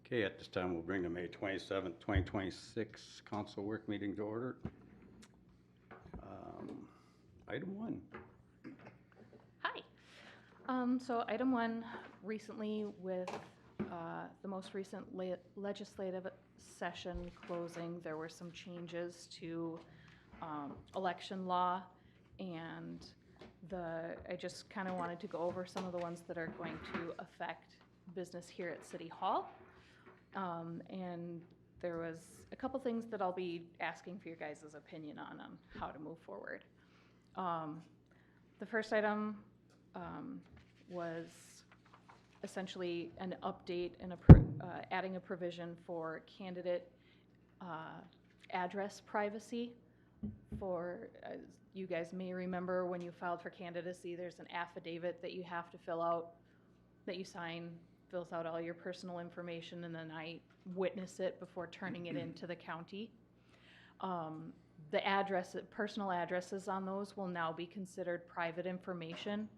Okay, at this time, we'll bring the May 27th, 2026 council work meeting to order. Item 1. Hi. So item 1, recently with the most recent legislative session closing, there were some changes to election law, and I just kind of wanted to go over some of the ones that are going to affect business here at City Hall. And there was a couple things that I'll be asking for your guys' opinion on how to move forward. The first item was essentially an update and adding a provision for candidate address privacy. As you guys may remember, when you filed for candidacy, there's an affidavit that you have to fill out, that you sign, fills out all your personal information, and then I witness it before turning it into the county. The personal addresses on those will now be considered private information.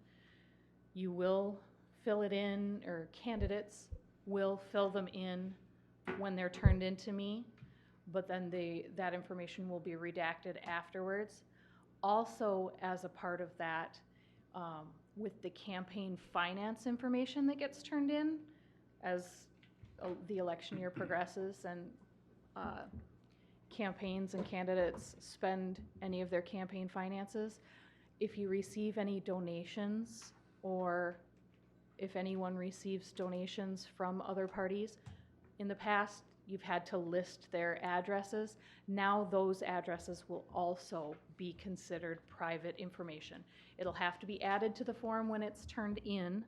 You will fill it in, or candidates will fill them in when they're turned into me, but then that information will be redacted afterwards. Also, as a part of that, with the campaign finance information that gets turned in as the election year progresses and campaigns and candidates spend any of their campaign finances, if you receive any donations or if anyone receives donations from other parties, in the past you've had to list their addresses. Now those addresses will also be considered private information. It'll have to be added to the form when it's turned in,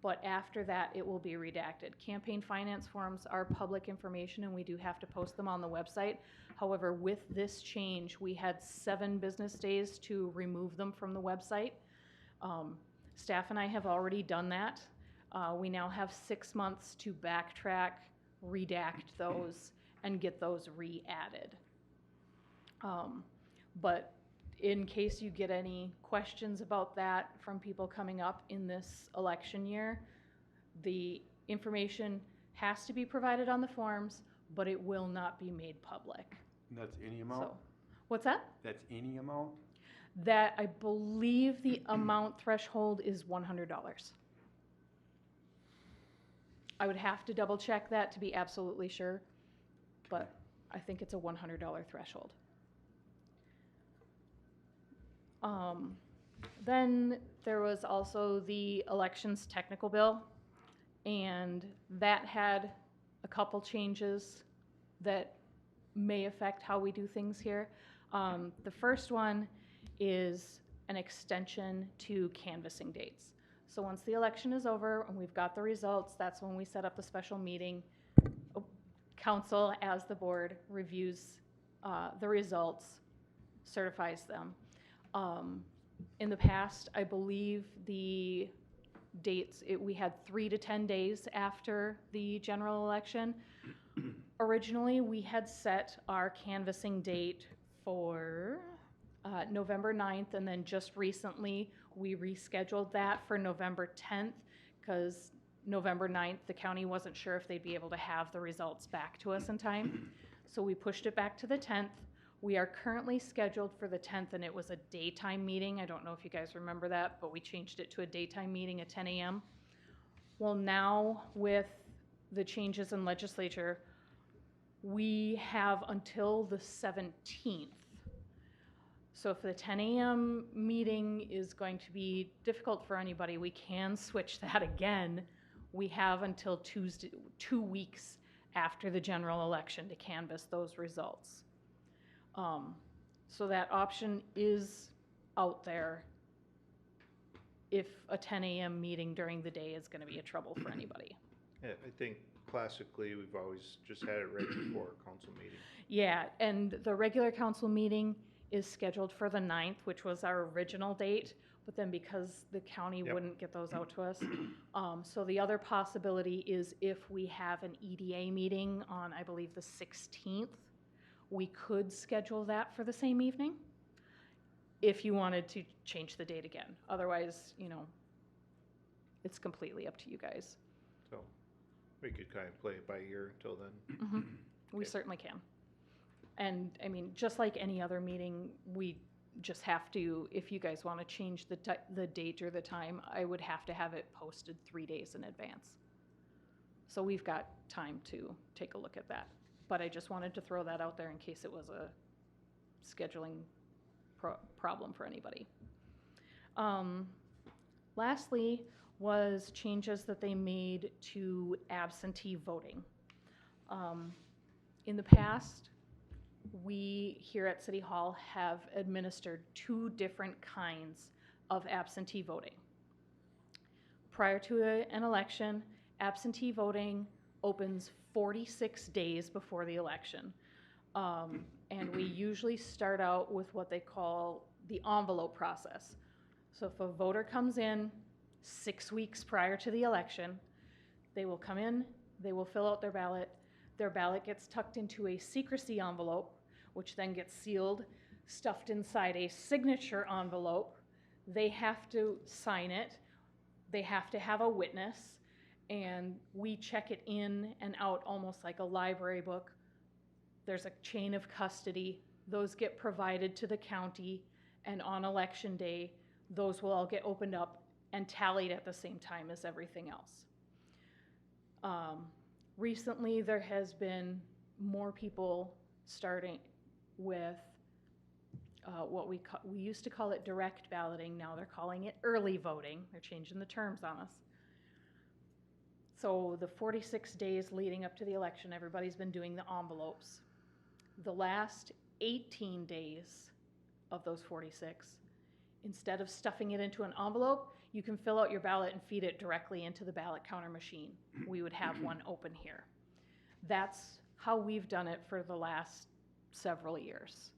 but after that it will be redacted. Campaign finance forms are public information and we do have to post them on the website. However, with this change, we had 7 business days to remove them from the website. Staff and I have already done that. We now have 6 months to backtrack, redact those, and get those re-added. But in case you get any questions about that from people coming up in this election year, the information has to be provided on the forms, but it will not be made public. And that's any amount? So, what's that? That's any amount? That, I believe the amount threshold is $100. I would have to double check that to be absolutely sure, but I think it's a $100 threshold. Then there was also the elections technical bill, and that had a couple changes that may affect how we do things here. The first one is an extension to canvassing dates. So once the election is over and we've got the results, that's when we set up the special meeting. Council, as the board, reviews the results, certifies them. In the past, I believe the dates, we had 3 to 10 days after the general election. Originally, we had set our canvassing date for November 9th, and then just recently we rescheduled that for November 10th because November 9th, the county wasn't sure if they'd be able to have the results back to us in time. So we pushed it back to the 10th. We are currently scheduled for the 10th, and it was a daytime meeting. I don't know if you guys remember that, but we changed it to a daytime meeting at 10 a.m. Well, now with the changes in legislature, we have until the 17th. So if the 10 a.m. meeting is going to be difficult for anybody, we can switch that again. We have until Tuesday, 2 weeks after the general election to canvass those results. So that option is out there if a 10 a.m. meeting during the day is going to be a trouble for anybody. Yeah, I think classically we've always just had it right before a council meeting. Yeah, and the regular council meeting is scheduled for the 9th, which was our original date, but then because the county wouldn't get those out to us. So the other possibility is if we have an EDA meeting on, I believe, the 16th, we could schedule that for the same evening if you wanted to change the date again. Otherwise, it's completely up to you guys. So We could kind of play it by ear until then. Mhm. We Okay. certainly can. And, I mean, just like any other meeting, we just have to, if you guys want to change the date or the time, I would have to have it posted 3 days in advance. So we've got time to take a look at that. But I just wanted to throw that out there in case it was a scheduling problem for anybody. Lastly was changes that they made to absentee voting. In the past, we here at City Hall have administered 2 different kinds of absentee voting. Prior to an election, absentee voting opens 46 days before the election. And we usually start out with what they call the envelope process. So if a voter comes in 6 weeks prior to the election, they will come in, they will fill out their ballot gets tucked into a secrecy envelope, which then gets sealed, stuffed inside a signature envelope. They have to sign it, they have to have a witness, and we check it in and out almost like a library book. There's a chain of custody. Those get provided to the county, and on election day, those will all get opened up and tallied at the same time as everything else. Recently, there has been more people starting with what we used to call it direct balloting. Now they're calling it early voting. They're changing the terms on us. So the 46 days leading up to the election, everybody's been doing the envelopes. The last 18 days of those 46, instead of stuffing it into an envelope, you can fill out your ballot and feed it directly into the ballot counter machine. We would have one open here. That's how we've done it for the last several years.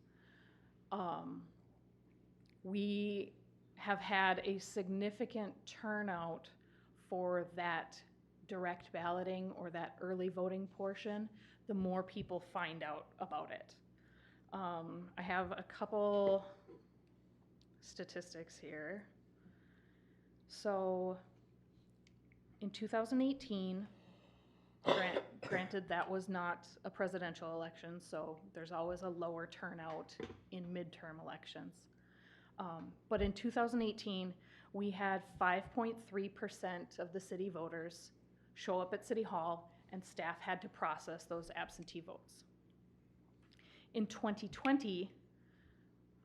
We have had a significant turnout for that direct balloting or that early voting portion, the more people find out about it. I have a couple statistics here. So in 2018, granted that was not a presidential election, so there's always a lower turnout in midterm elections. But in 2018, we had 5.3% of the city voters show up at City Hall, and staff had to process those absentee votes. In 2020,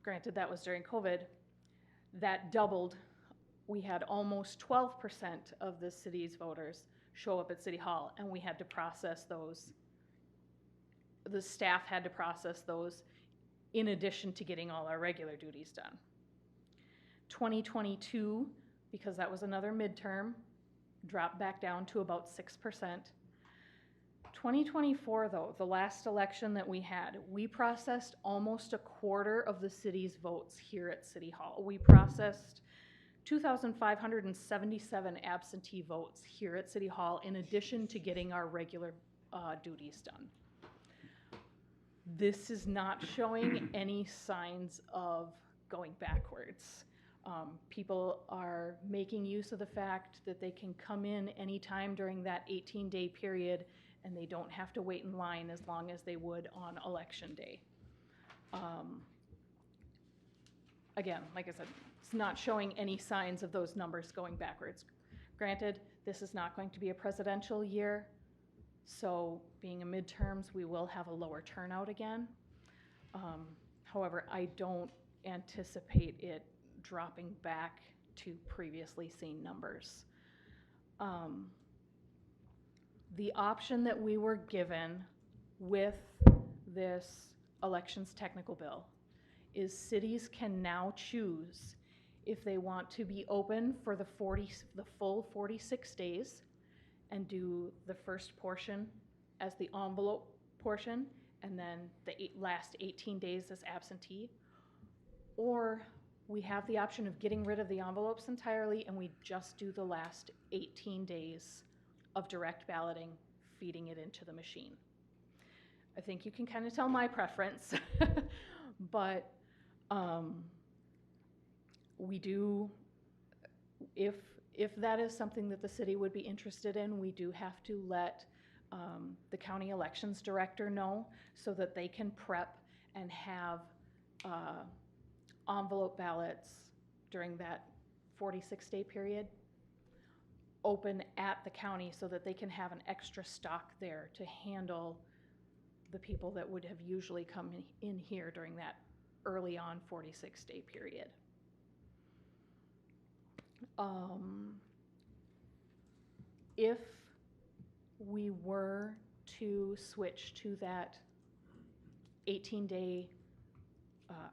granted that was during COVID, that doubled. We had almost 12% of the city's voters show up at City Hall, and we had to process those. The staff had to process those in addition to getting all our regular duties done. 2022, because that was another midterm, dropped back down to about 6%. 2024, though, the last election that we had, we processed almost a quarter of the city's votes here at City Hall. We processed 2,577 absentee votes here at City Hall in addition to getting our regular duties done. This is not showing any signs of going backwards. People are making use of the fact that they can come in anytime during that 18-day period and they don't have to wait in line as long as they would on election day. Again, like I said, it's not showing any signs of those numbers going backwards. Granted, this is not going to be a presidential year, so being a midterms, we will have a lower turnout again. However, I don't anticipate it dropping back to previously seen numbers. The option that we were given with this elections technical bill is cities can now choose if they want to be open for the full 46 days and do the first portion as the envelope portion and then the last 18 days as absentee, or we have the option of getting rid of the envelopes entirely and we just do the last 18 days of direct balloting, feeding it into the machine. I think you can kind of tell my preference, but we do, if if that is something that the city would be interested in, we do have to let the county elections director know so that they can prep and have envelope ballots during that 46-day period open at the county so that they can have an extra stock there to handle the people that would have usually come in here during that early on 46-day period. If we were to switch to that 18-day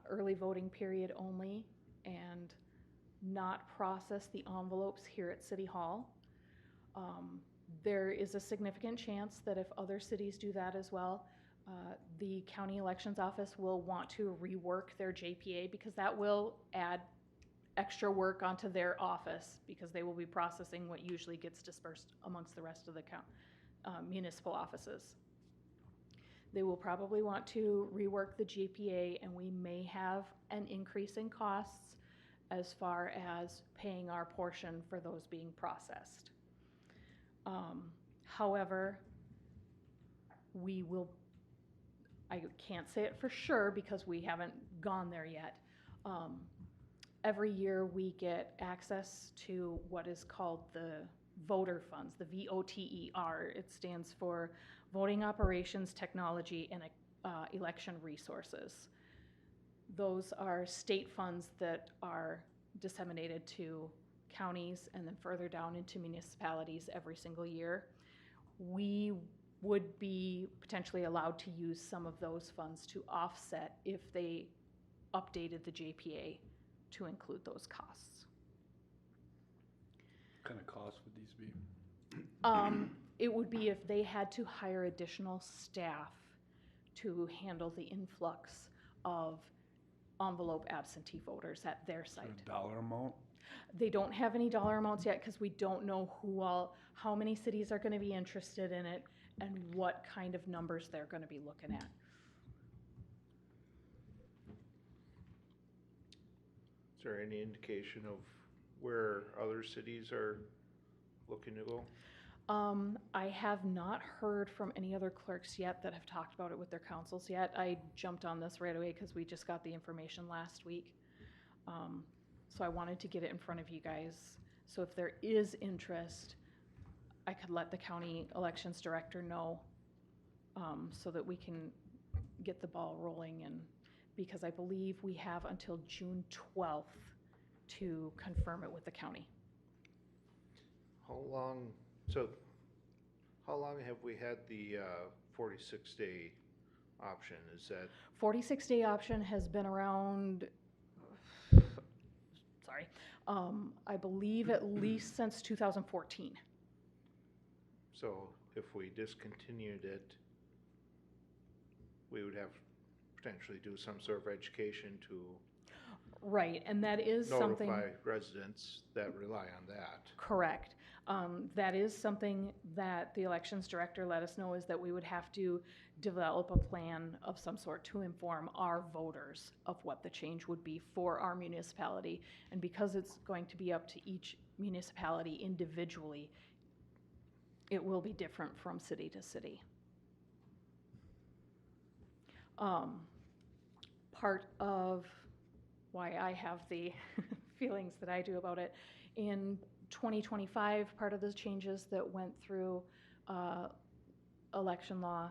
early voting period only and not process the envelopes here at City Hall, there is a significant chance that if other cities do that as well, the county elections office will want to rework their JPA because that will add extra work onto their office because they will be processing what usually gets dispersed amongst the rest of the municipal offices. They will probably want to rework the JPA, and we may have an increase in costs as far as paying our portion for those being processed. However, I can't say it for sure because we haven't gone there yet. Every year we get access to what is called the voter funds, the VOTER. It stands for Voting Operations Technology and Election Resources. Those are state funds that are disseminated to counties and then further down into municipalities every single year. We would be potentially allowed to use some of those funds to offset if they updated the JPA to include those costs. What kind of costs would these be? It would be if they had to hire additional staff to handle the influx of envelope absentee voters at their Is there site. a dollar amount? They don't have any dollar amounts yet because we don't know how many cities are going to be interested in it and what kind of numbers they're going to be looking at. Is there any indication of where other cities are looking to go? I have not heard from any other clerks yet that have talked about it with their councils yet. I jumped on this right away because we just got the information last week. So I wanted to get it in front of you guys. So if there is interest, I could let the county elections director know so that we can get the ball rolling, and because I believe we have until June 12th to confirm it with the county. How long have we had the 46-day option? Is that 46-day option has been around, sorry, I believe at least since 2014. so? If we discontinued it, we would have potentially do some sort of education to Right, and that is something. notify residents that rely on that. Correct. That is something that the elections director let us know, is that we would have to develop a plan of some sort to inform our voters of what the change would be for our municipality. And because it's going to be up to each municipality individually, it will be different from city to city. Part of why I have the feelings that I do about it, in 2025, part of the changes that went through election law,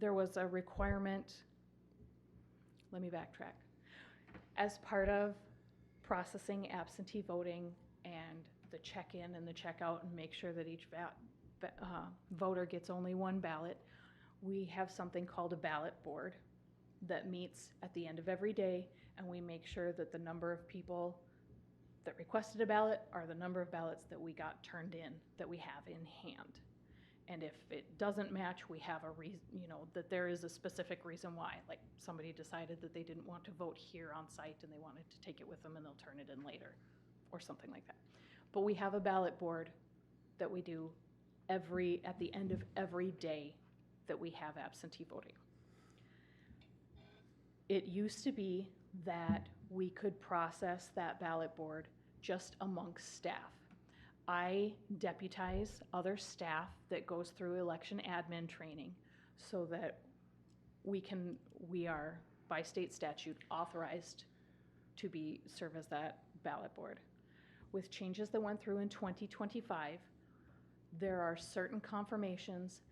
there was a requirement, let me backtrack. As part of processing absentee voting and the check-in and the check-out and make sure that each voter gets only one ballot, we have something called a ballot board that meets at the end of every day, and we make sure that the number of people that requested a ballot are the number of ballots that we got turned in, that we have in hand. And if it doesn't match, we have a reason, that there is a specific reason why. Like somebody decided that they didn't want to vote here on site and they wanted to take it with them and they'll turn it in later, or something like that. But we have a ballot board that we do at the end of every day that we have absentee voting. It used to be that we could process that ballot board just amongst staff. I deputize other staff that goes through election admin training so that we are, by state statute, authorized to serve as that ballot board. With changes that went through in 2025, there are certain confirmations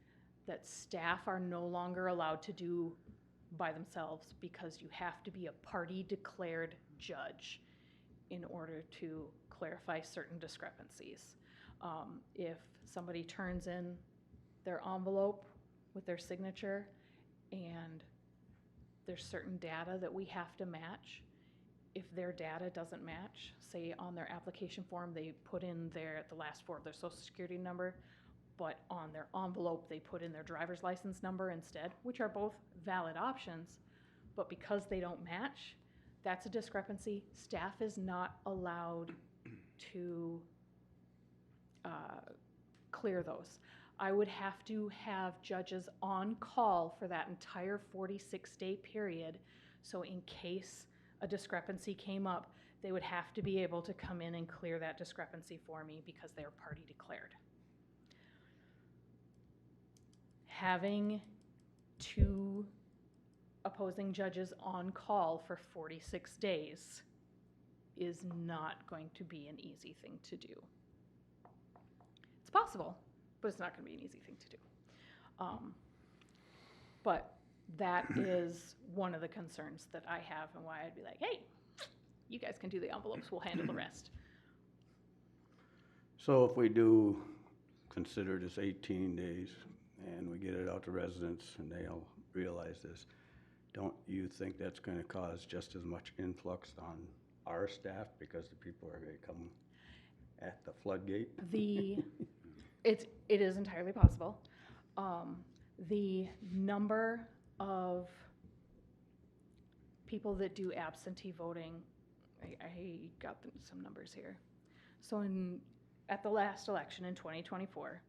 that staff are no longer allowed to do by themselves because you have to be a party declared judge in order to clarify certain discrepancies. If somebody turns in their envelope with their signature and there's certain data that we have to match, if their data doesn't match, say on their application form they put in the last four of their social security number, but on their envelope they put in their driver's license number instead, which are both valid options, but because they don't match, that's a discrepancy. Staff is not allowed to clear those. I would have to have judges on call for that entire 46-day period, so in case a discrepancy came up, they would have to be able to come in and clear that discrepancy for me because they are party declared. Having two opposing judges on call for 46 days is not going to be an easy thing to do. It's possible, but it's not going to be an easy thing to do. But that is one of the concerns that I have and why I'd be like, hey, you guys can do the envelopes, we'll handle the rest. So if we do consider this 18 days and we get it out to residents and they'll realize this, don't you think that's going to cause just as much influx on our staff because the people are going to come at the floodgate? It is entirely possible. The number of people that do absentee voting, I got some numbers here. So at the last election in 2024,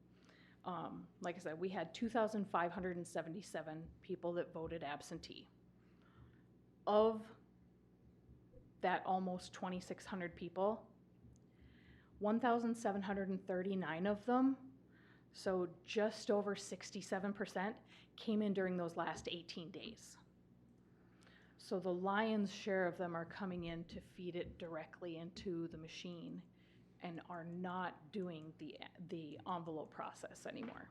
like I said, we had 2,577 people that voted absentee. Of that almost 2,600 people, 1,739 of them, so just over 67%, came in during those last 18 days. So the lion's share of them are coming in to feed it directly into the machine and are not doing the envelope process anymore.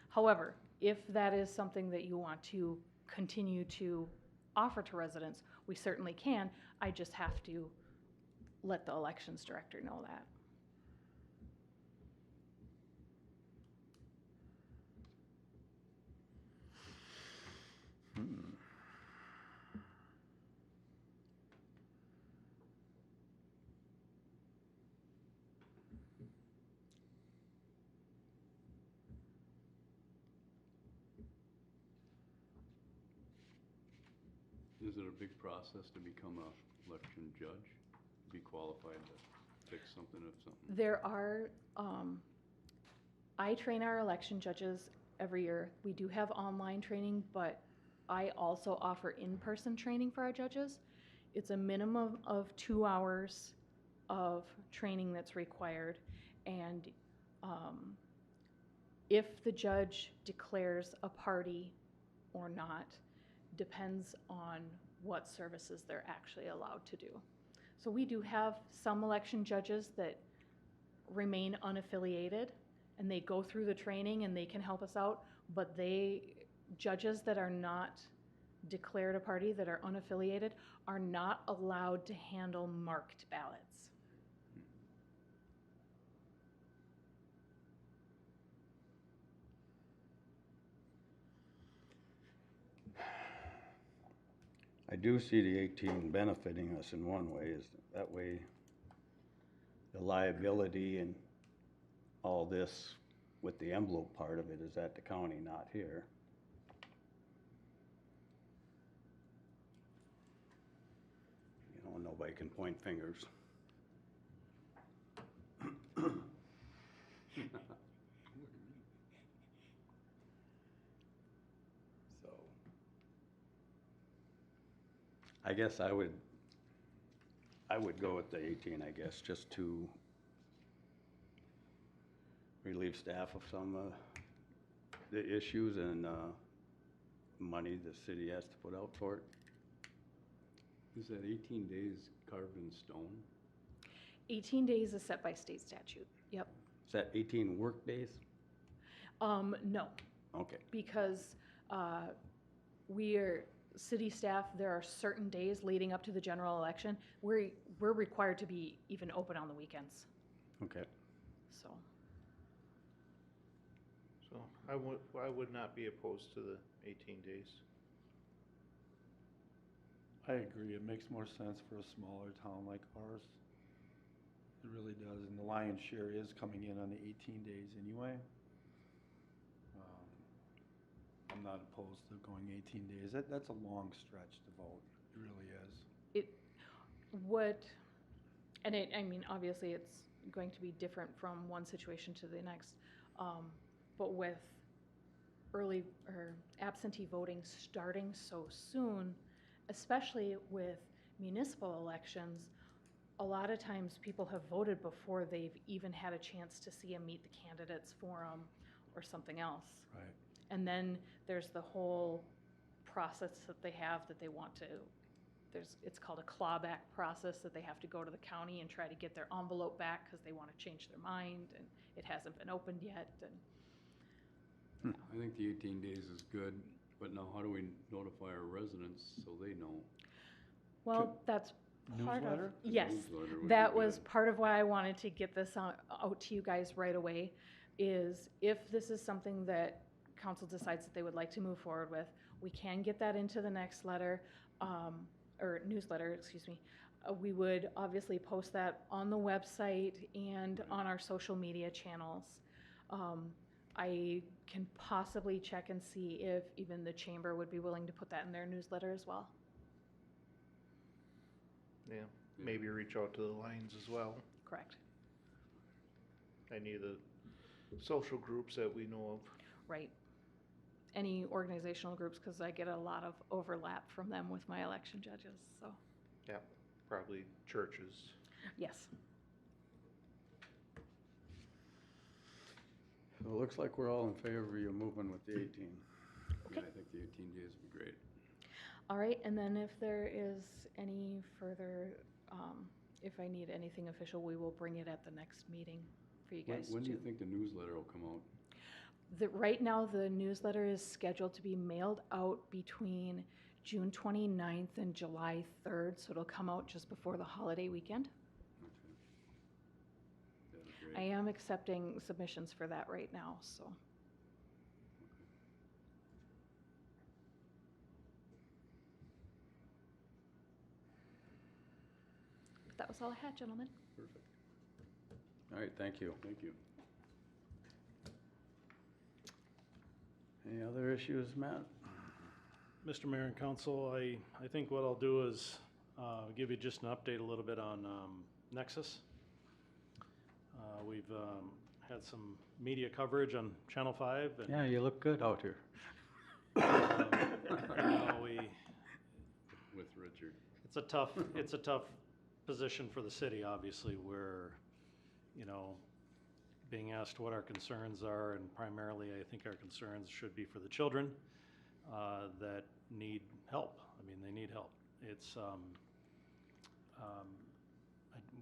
However, if that is something that you want to continue to offer to residents, we certainly can. I just have to let the elections director know that. Is it a big process to become a election judge? Be qualified to fix something if something? There are, I train our election judges every year. We do have online training, but I also offer in-person training for our judges. It's a minimum of 2 hours of training that's required. And if the judge declares a party or not depends on what services they're actually allowed to do. So we do have some election judges that remain unaffiliated and they go through the training and they can help us out, but judges that are not declared a party, that are unaffiliated, are not allowed to handle marked ballots. I do see the 18 benefiting us in one way, is that way the liability and all this with the envelope part of it is at the county, not here. You know, nobody can point fingers. I guess I would I would go with the 18, I guess, just to relieve staff of some the issues and money the city has to put out for it. Is that 18 days carved in stone? 18 days is set by state statute. Yep. Is that 18 work days? No, Okay, because we are city staff. There are certain days leading up to the general election. We're required to be even open on the weekends. okay. So So I would not be opposed to the 18 days. I agree, it makes more sense for a smaller town like ours. It really does, and the lion's share is coming in on the 18 days anyway. I'm not opposed to going 18 days. That's a long stretch to vote, it really is. I mean, obviously it's going to be different from one situation to the next. But with early or absentee voting starting so soon, especially with municipal elections, a lot of times people have voted before they've even had a chance to see a meet the candidates forum or something else. Right. And then there's the whole process that they have that they want to, it's called a clawback process, that they have to go to the county and try to get their envelope back because they want to change their mind and it hasn't been opened yet. And I think the 18 days is good, but now how do we notify our residents so they know? well, that's part of, Newsletter? yes, Newsletter would be that was good. part of why I wanted to get this out to you guys right away, is if this is something that council decides that they would like to move forward with, we can get that into the next letter, or newsletter, excuse me. We would obviously post that on the website and on our social media channels. I can possibly check and see if even the chamber would be willing to put that in their newsletter as well. Yeah, maybe reach out to the Lions as well. Correct. Any of the social groups that we know of. Right. Any organizational groups, because I get a lot of overlap from them with my election judges, so, Yeah, probably churches. yes. So it looks like we're all in favor of you moving with the 18. Yeah, I think the 18 days would be great. All right, and then if there is any further, if I need anything official, we will bring it at the next meeting for you guys to. When do you think the newsletter will come out? Right now, the newsletter is scheduled to be mailed out between June 29th and July 3rd, so it'll come out just before the holiday weekend. Okay. That'd be I great. am accepting submissions for that right now, so. That was all I had, gentlemen. Perfect. All right, thank you. Thank you. Any other issues, Matt? Mr. Mayor and Council, I think what I'll do is give you just an update a little bit on Nexus. We've had some media coverage on Channel 5. And, Yeah, you look good out here. With Richard. it's a tough position for the city, obviously, where, you know, being asked what our concerns are, and primarily I think our concerns should be for the children that need help. I mean, they need help. It's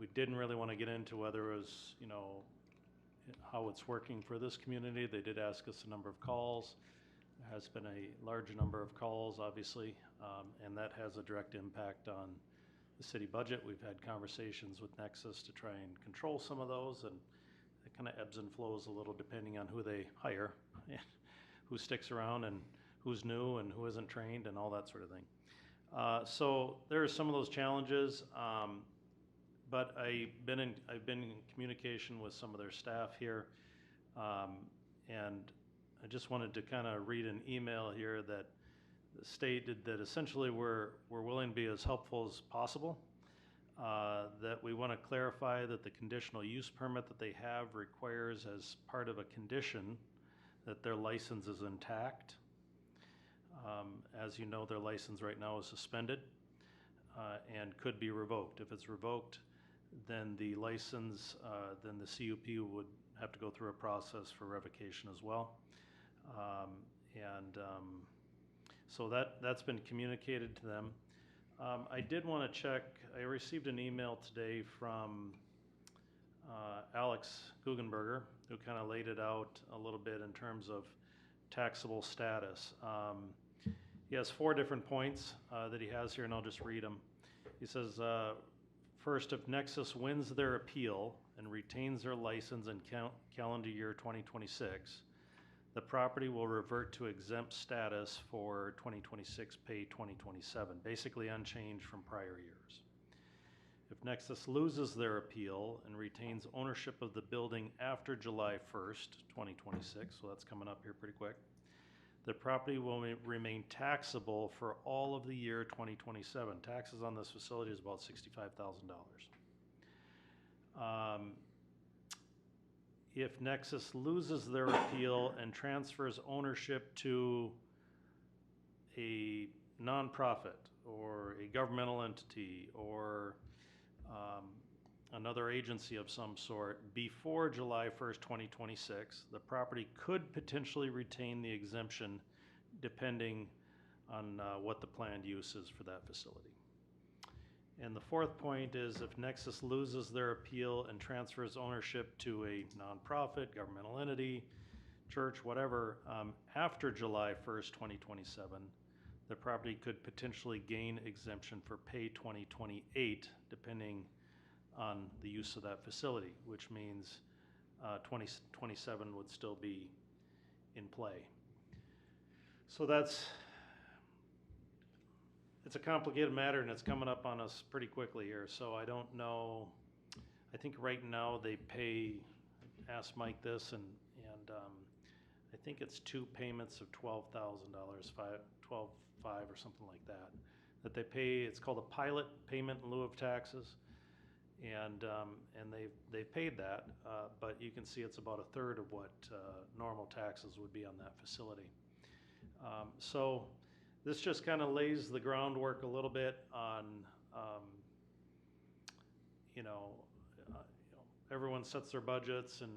we didn't really want to get into whether it was, you know, how it's working for this community. They did ask us a number of calls. There has been a large number of calls, obviously, and that has a direct impact on the city budget. We've had conversations with Nexus to try and control some of those, and it kind of ebbs and flows a little depending on who they hire, and who sticks around, and who's new, and who isn't trained, and all that sort of thing. So there are some of those challenges, but I've been in communication with some of their staff here, and I just wanted to kind of read an email here that stated that essentially we're willing to be as helpful as possible. That we want to clarify that the conditional use permit that they have requires as part of a condition that their license is intact. As you know, their license right now is suspended. and could be revoked. If it's revoked, then the license, then the CUP would have to go through a process for revocation as well. So that's been communicated to them. I did want to check, I received an email today from Alex Guggenberger, who kind of laid it out a little bit in terms of taxable status. He has 4 different points that he has here, and I'll just read them. He says, first, if Nexus wins their appeal and retains their license in calendar year 2026, the property will revert to exempt status for 2026 pay 2027, basically unchanged from prior years. If Nexus loses their appeal and retains ownership of the building after July 1st, 2026, so that's coming up here pretty quick, the property will remain taxable for all of the year 2027. Taxes on this facility is about $65,000. If Nexus loses their appeal and transfers ownership to a nonprofit or a governmental entity or another agency of some sort before July 1st, 2026, the property could potentially retain the exemption depending on what the planned use is for that facility. And the 4th point is if Nexus loses their appeal and transfers ownership to a nonprofit, governmental entity, church, whatever, after July 1st, 2027, the property could potentially gain exemption for pay 2028, depending on the use of that facility, which means 2027 would still be in play. So it's a complicated matter, and it's coming up on us pretty quickly here. So I don't know. I think right now they pay. I asked Mike this, and I think it's 2 payments of $12,000, 12.5 or something like that. That they pay. It's called a pilot payment in lieu of taxes, and they've paid that. But you can see it's about 1/3 of what normal taxes would be on that facility. So this just kind of lays the groundwork a little bit on, everyone sets their budgets and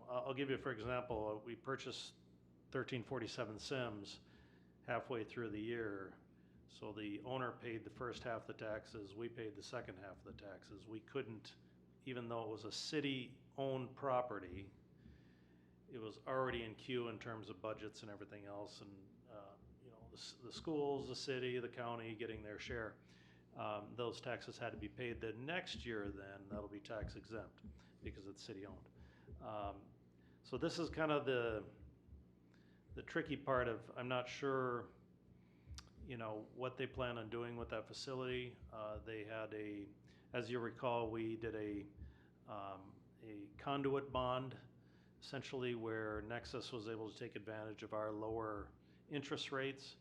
I'll give you, for example, we purchased 1347 Sims halfway through the year. So the owner paid the first half of the taxes, we paid the second half of the taxes. We couldn't, even though it was a city-owned property, it was already in queue in terms of budgets and everything else, and the schools, the city, the county getting their share. Those taxes had to be paid. The next year, then that'll be tax exempt because it's city-owned. So this is kind of the tricky part of, I'm not sure, what they plan on doing with that facility. They had as you recall, we did a conduit bond, essentially where Nexus was able to take advantage of our lower interest rates.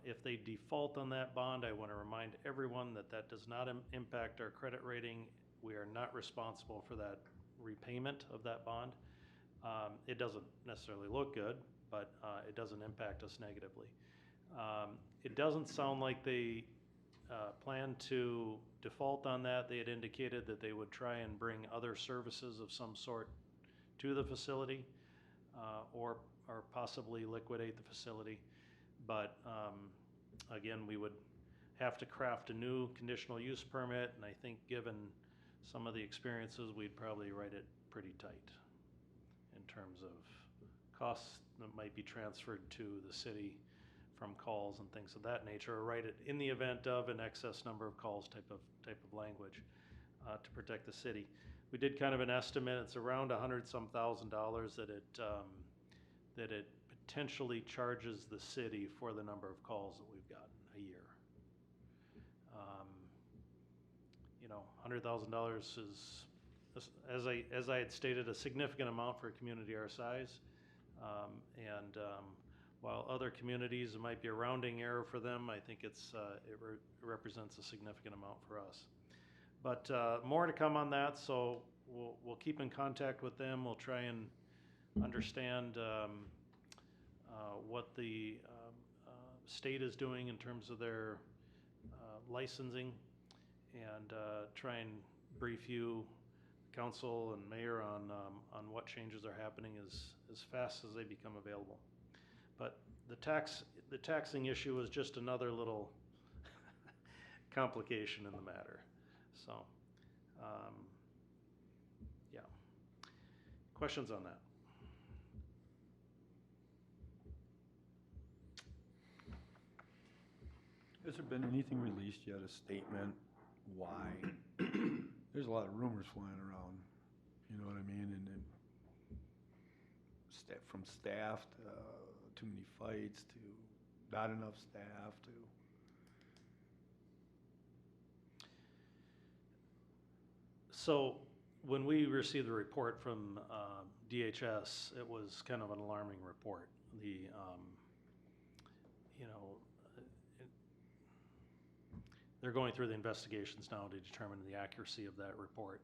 If they default on that bond, I want to remind everyone that does not impact our credit rating. We are not responsible for that repayment of that bond. It doesn't necessarily look good, but it doesn't impact us negatively. It doesn't sound like they plan to default on that. They had indicated that they would try and bring other services of some sort to the facility, or possibly liquidate the facility. But again, we would have to craft a new conditional use permit, and I think given some of the experiences, we'd probably write it pretty tight in terms of costs that might be transferred to the city from calls and things of that nature, or write it in the event of an excess number of calls type of language to protect the city. We did kind of an estimate. It's around $100-some thousand that it potentially charges the city for the number of calls that we've gotten a year. $100,000 is, as I had stated, a significant amount for a community our size. While other communities, it might be a rounding error for them, I think it represents a significant amount for us. But more to come on that, so we'll keep in contact with them. We'll try and understand what the state is doing in terms of their licensing and try and brief you, council and mayor, on what changes are happening as fast as they become available. But the taxing issue is just another little complication in the matter. So, yeah. Questions on that? Has there been anything released yet, a statement, why? There's a lot of rumors flying around, you know what I mean, and from staff to too many fights to not enough staff to. So when we received the report from DHS, it was kind of an alarming report. The you know, they're going through the investigations now to determine the accuracy of that report.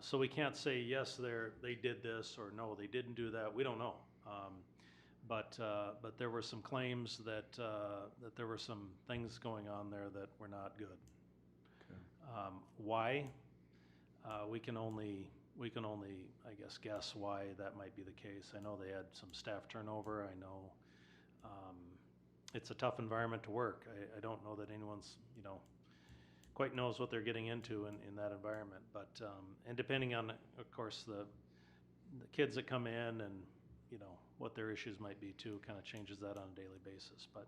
So we can't say yes, they did this, or no, they didn't do that. We don't know. But there were some claims that there were some things going on there that were not good. Okay. Why? We can only, I guess why that might be the case. I know they had some staff turnover. I know it's a tough environment to work. I don't know that anyone's, quite knows what they're getting into in that environment. But and depending on, of course, the kids that come in and what their issues might be too, kind of changes that on a daily basis. But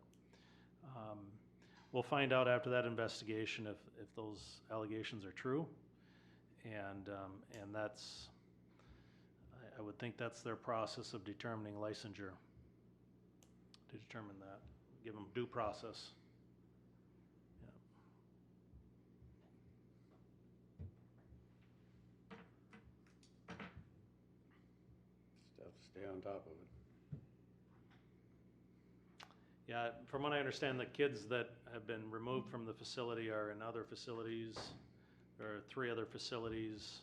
we'll find out after that investigation if those allegations are true. And that's, I would think that's their process of determining licensure, to determine that, give them due process. Yeah. Just have to stay on top of it. Yeah, from what I understand, the kids that have been removed from the facility are in other facilities. There are 3 other facilities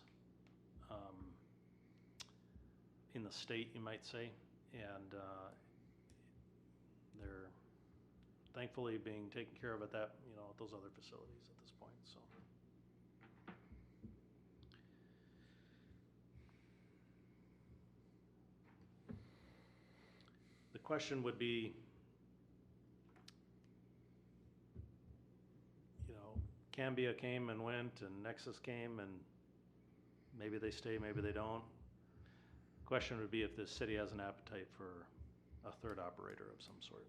in the state, you might say, and they're thankfully being taken care of at that, at those other facilities at this point. So. The question would be, Cambia came and went, and Nexus came, and maybe they stay, maybe they don't. Question would be if the city has an appetite for a third operator of some sort.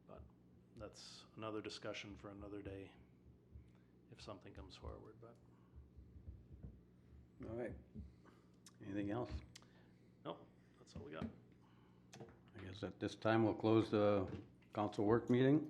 But that's another discussion for another day if something comes forward. But All right. Anything else? nope, that's all we got. I guess at this time we'll close the council work meeting.